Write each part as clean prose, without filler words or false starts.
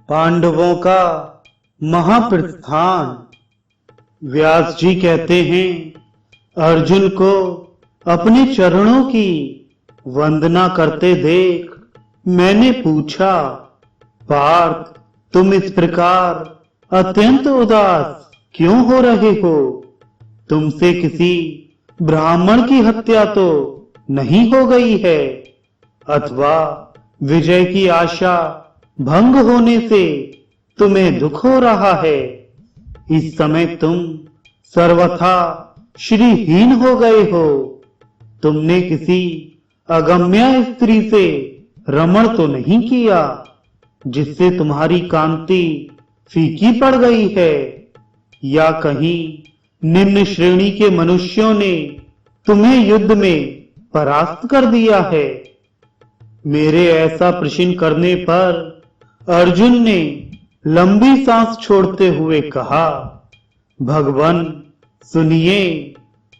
पांडवों का महाप्रस्थान। व्यास जी कहते हैं, अर्जुन को अपने चरणों की वंदना करते देख मैंने पूछा, पार्थ तुम इस प्रकार अत्यंत उदास क्यों हो रहे हो? तुमसे किसी ब्राह्मण की हत्या तो नहीं हो गई है, अथवा विजय की आशा भंग होने से तुम्हें दुख हो रहा है? इस समय तुम सर्वथा श्रीहीन हो गए हो। तुमने किसी अगम्य स्त्री से रमण तो नहीं किया जिससे तुम्हारी कांति फीकी पड़ गई है, या कहीं निम्न श्रेणी के मनुष्यों ने तुम्हें युद्ध में परास्त कर दिया है? मेरे ऐसा प्रश्न करने पर अर्जुन ने लंबी सांस छोड़ते हुए कहा, भगवान सुनिए,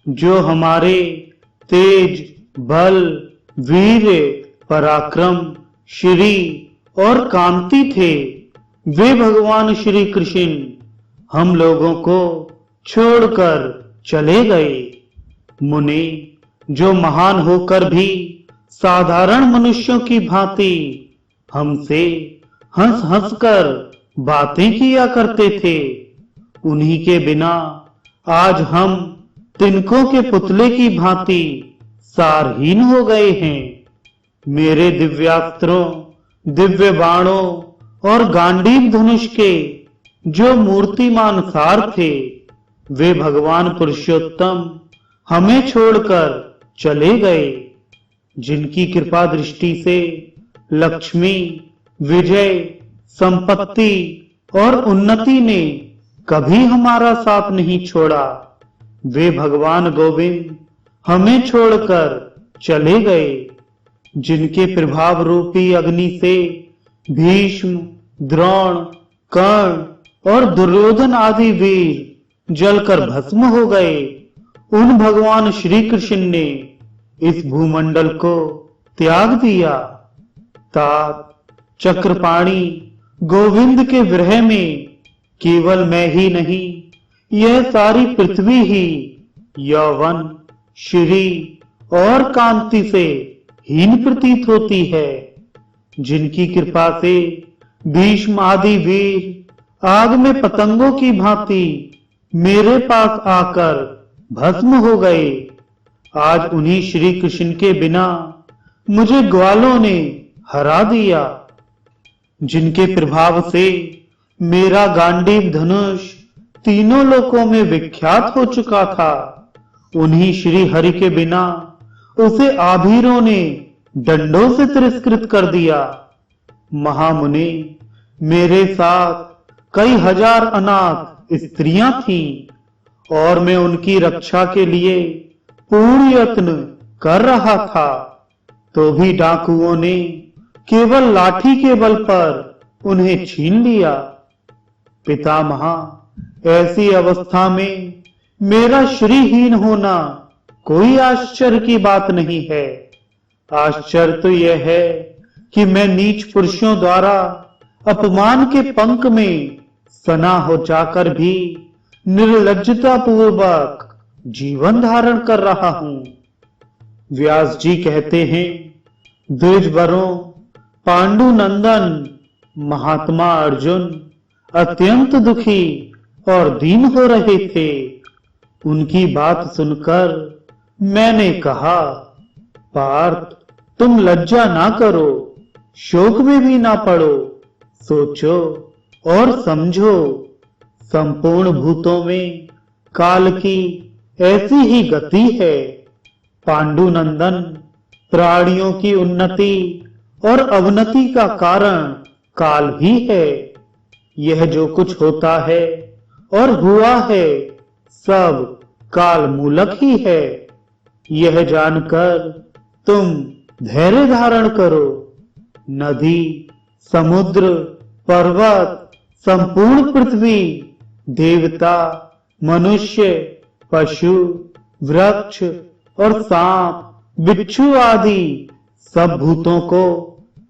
जो हमारे तेज, बल, वीर, पराक्रम, श्री और कांति थे, वे भगवान श्री कृष्ण हम लोगों को छोड़कर चले गए। मुने, जो महान होकर भी साधारण मनुष्यों की भांति हमसे हंस हंस कर बातें किया करते थे, उन्हीं के बिना आज हम तिनकों के पुतले की भांति सारहीन हो गए हैं। मेरे दिव्यास्त्रों, दिव्य बाणों और गांडीव धनुष के जो मूर्तिमान सार थे, वे भगवान पुरुषोत्तम हमें छोड़कर चले गए, जिनकी कृपा दृष्टि से लक्ष्मी, विजय, संपत्ति और उन्नति ने कभी हमारा साथ नहीं छोड़ा। वे भगवान गोविंद हमें छोड़कर चले गए, जिनके प्रभाव रूपी अग्नि से भीष्म, द्रोण, कर्ण और दुर्योधन आदि वीर जलकर भस्म हो गए। उन भगवान श्री कृष्ण ने इस भूमंडल को त्याग दिया। तात चक्रपाणी गोविंद के विरह में केवल मैं ही नहीं, यह सारी पृथ्वी ही यौवन, श्री और कांति से हीन प्रतीत होती है। जिनकी कृपा से भीष्म आदि वीर आग में पतंगों की भांति मेरे पास आकर भस्म हो गए, आज उन्हीं श्री कृष्ण के बिना मुझे ग्वालों ने हरा दिया। जिनके प्रभाव से मेरा गांडीव धनुष तीनों लोकों में विख्यात हो चुका था, उन्हीं श्री हरि के बिना उसे आभीरों ने डंडों से तिरस्कृत कर दिया। महामुनि, मेरे साथ कई हजार अनाथ स्त्रियां थीं और मैं उनकी रक्षा के लिए पूर्ण यत्न कर रहा था, तो भी डाकुओं ने केवल लाठी के बल पर उन्हें छीन लिया। पितामहा, ऐसी अवस्था में मेरा श्रीहीन होना कोई आश्चर्य की बात नहीं है। आश्चर्य तो यह है कि मैं नीच पुरुषों द्वारा अपमान के पंख में सना हो जाकर भी निर्लज्जता पूर्वक जीवन धारण कर रहा हूं। व्यास जी कहते हैं, द्विजवरों, पांडु नंदन महात्मा अर्जुन अत्यंत दुखी और दीन हो रहे थे। उनकी बात सुनकर मैंने कहा, पार्थ तुम लज्जा ना करो, शोक में भी ना पड़ो, सोचो और समझो। संपूर्ण भूतों में काल की ऐसी ही गति है। पांडुनंदन, प्राणियों की उन्नति और अवनति का कारण काल ही है। यह जो कुछ होता है और हुआ है, सब काल मूलक ही है। यह जानकर तुम धैर्य धारण करो। नदी, समुद्र, पर्वत, संपूर्ण पृथ्वी, देवता, मनुष्य, पशु, वृक्ष और सांप, बिच्छू आदि सब भूतों को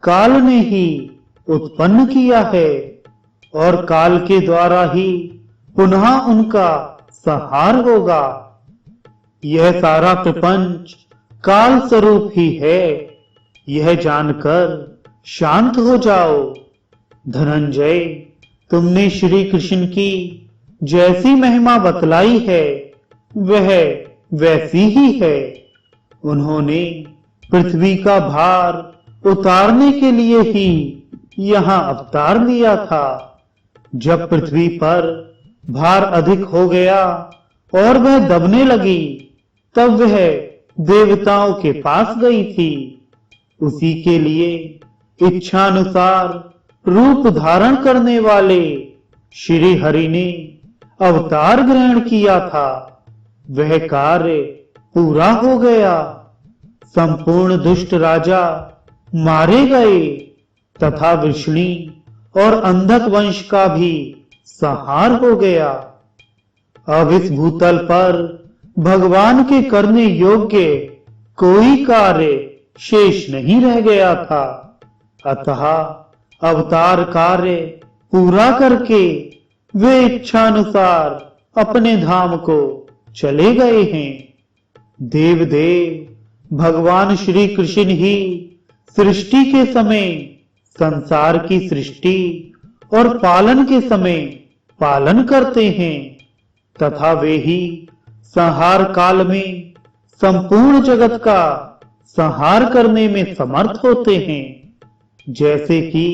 काल ने ही उत्पन्न किया है। और काल के द्वारा ही पुनः उनका संहार होगा। यह सारा प्रपंच काल स्वरूप ही है, यह जानकर शांत हो जाओ। धनंजय, तुमने श्री कृष्ण की जैसी महिमा बतलाई है वह वैसी ही है। उन्होंने पृथ्वी का भार उतारने के लिए ही यहाँ अवतार लिया था। जब पृथ्वी पर भार अधिक हो गया और वह दबने लगी, तब वह देवताओं के पास गई थी। उसी के लिए इच्छानुसार रूप धारण करने वाले श्री हरि ने अवतार ग्रहण किया था। वह कार्य पूरा हो गया। संपूर्ण दुष्ट राजा मारे गए तथा वृष्णि और अंधक वंश का भी संहार हो गया। अब इस भूतल पर भगवान के करने योग्य कोई कार्य शेष नहीं रह गया था। अतः अवतार कार्य पूरा करके वे इच्छानुसार अपने धाम को चले गए हैं। देव देव भगवान श्री कृष्ण ही सृष्टि के समय संसार की सृष्टि और पालन के समय पालन करते हैं तथा वे ही संहार काल में संपूर्ण जगत का संहार करने में समर्थ होते हैं। जैसे कि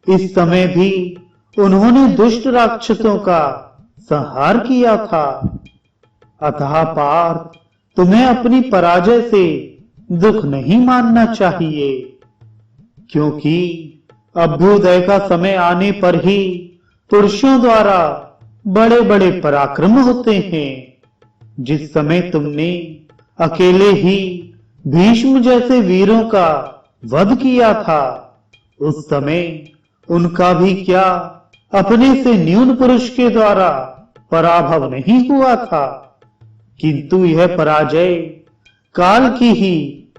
इस समय भी उन्होंने दुष्ट राक्षसों का संहार किया था। अतः पार्थ, तुम्हें अपनी पराजय से दुख नहीं मानना चाहिए, क्योंकि अभ्युदय का समय आने पर ही पुरुषों द्वारा बड़े बड़े पराक्रम होते हैं। जिस समय तुमने अकेले ही भीष्म जैसे वीरों का वध किया था, उस समय उनका भी क्या अपने से न्यून पुरुष के द्वारा पराभव नहीं हुआ था, किंतु यह पराजय काल की ही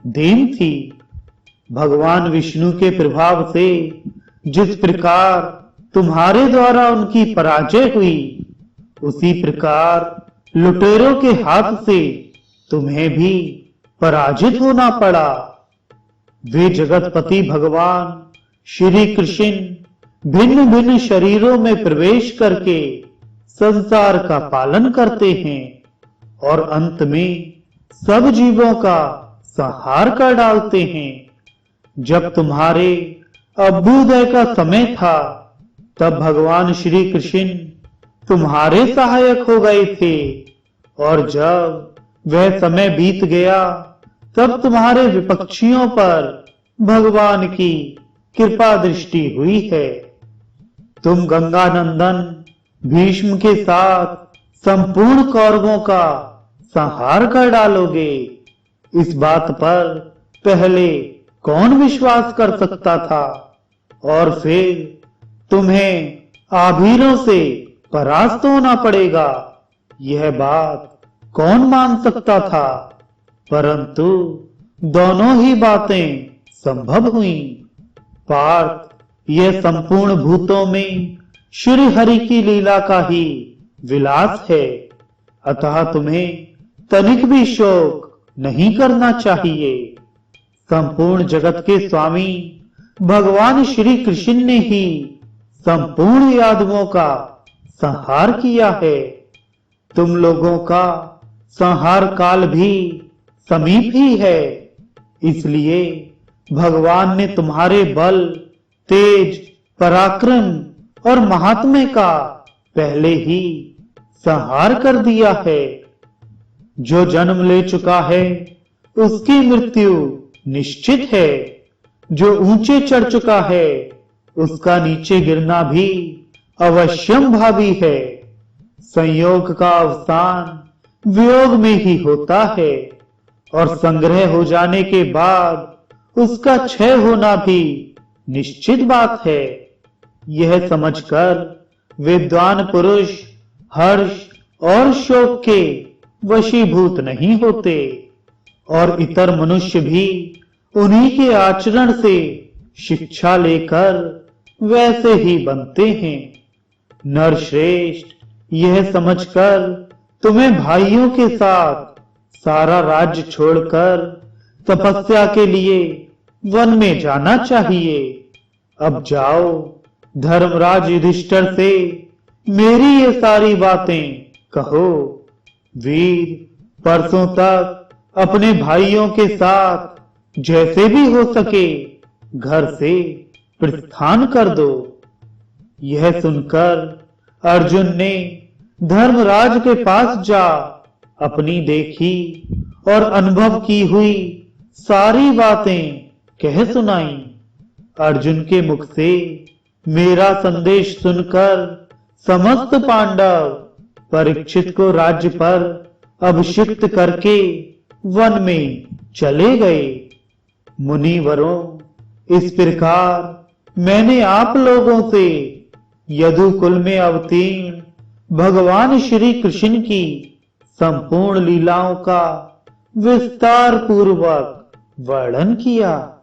देन थी। भगवान विष्णु के प्रभाव से जिस प्रकार तुम्हारे द्वारा उनकी पराजय हुई, उसी प्रकार लुटेरों के हाथ से तुम्हें भी पराजित होना पड़ा। वे जगतपति भगवान श्री कृष्ण भिन्न भिन्न शरीरों में प्रवेश करके संसार का पालन करते हैं और अंत में सब जीवों का संहार कर डालते हैं। जब तुम्हारे अभ्युदय का समय था, तब भगवान श्री कृष्ण तुम्हारे सहायक हो गए थे, और जब वह समय बीत गया, तब तुम्हारे विपक्षियों पर भगवान की कृपा दृष्टि हुई है। तुम गंगा नंदन भीष्म के साथ संपूर्ण कौरवों का संहार कर डालोगे। इस बात पर पहले कौन विश्वास कर सकता था, और फिर तुम्हें आभीरों से परास्त होना पड़ेगा, यह बात कौन मान सकता था। परंतु दोनों ही बातें संभव हुईं। पार्थ, यह संपूर्ण भूतों में श्री हरि की लीला का ही विलास है, अतः तुम्हें तनिक भी शोक नहीं करना चाहिए। संपूर्ण जगत के स्वामी भगवान श्री कृष्ण ने ही संपूर्ण यादवों का संहार किया है। तुम लोगों का संहार काल भी समीप ही है, इसलिए भगवान ने तुम्हारे बल, तेज, पराक्रम और महात्म्य का पहले ही संहार कर दिया है। जो जन्म ले चुका है उसकी मृत्यु निश्चित है, जो ऊंचे चढ़ चुका है उसका नीचे गिरना भी अवश्यम भावी है। संयोग का अवसान वियोग में ही होता है, और संग्रह हो जाने के बाद उसका क्षय होना भी निश्चित बात है। यह समझकर विद्वान पुरुष हर्ष और शोक के वशीभूत नहीं होते, और इतर मनुष्य भी उन्हीं के आचरण से शिक्षा लेकर वैसे ही बनते हैं। नरश्रेष्ठ, यह समझकर तुम्हें भाइयों के साथ सारा राज्य छोड़कर तपस्या के लिए वन में जाना चाहिए। अब जाओ, धर्मराज युधिष्ठिर से मेरी ये सारी बातें कहो। वीर, परसों तक अपने भाइयों के साथ जैसे भी हो सके घर से प्रस्थान कर दो। यह सुनकर अर्जुन ने धर्मराज के पास जा अपनी देखी और अनुभव की हुई सारी बातें कह सुनाई। अर्जुन के मुख से मेरा संदेश सुनकर समस्त पांडव परीक्षित को राज्य पर अभिषिक्त करके वन में चले गए। मुनिवरों, इस प्रकार मैंने आप लोगों से यदुकुल में अवतीर्ण भगवान श्री कृष्ण की संपूर्ण लीलाओं का विस्तार पूर्वक वर्णन किया।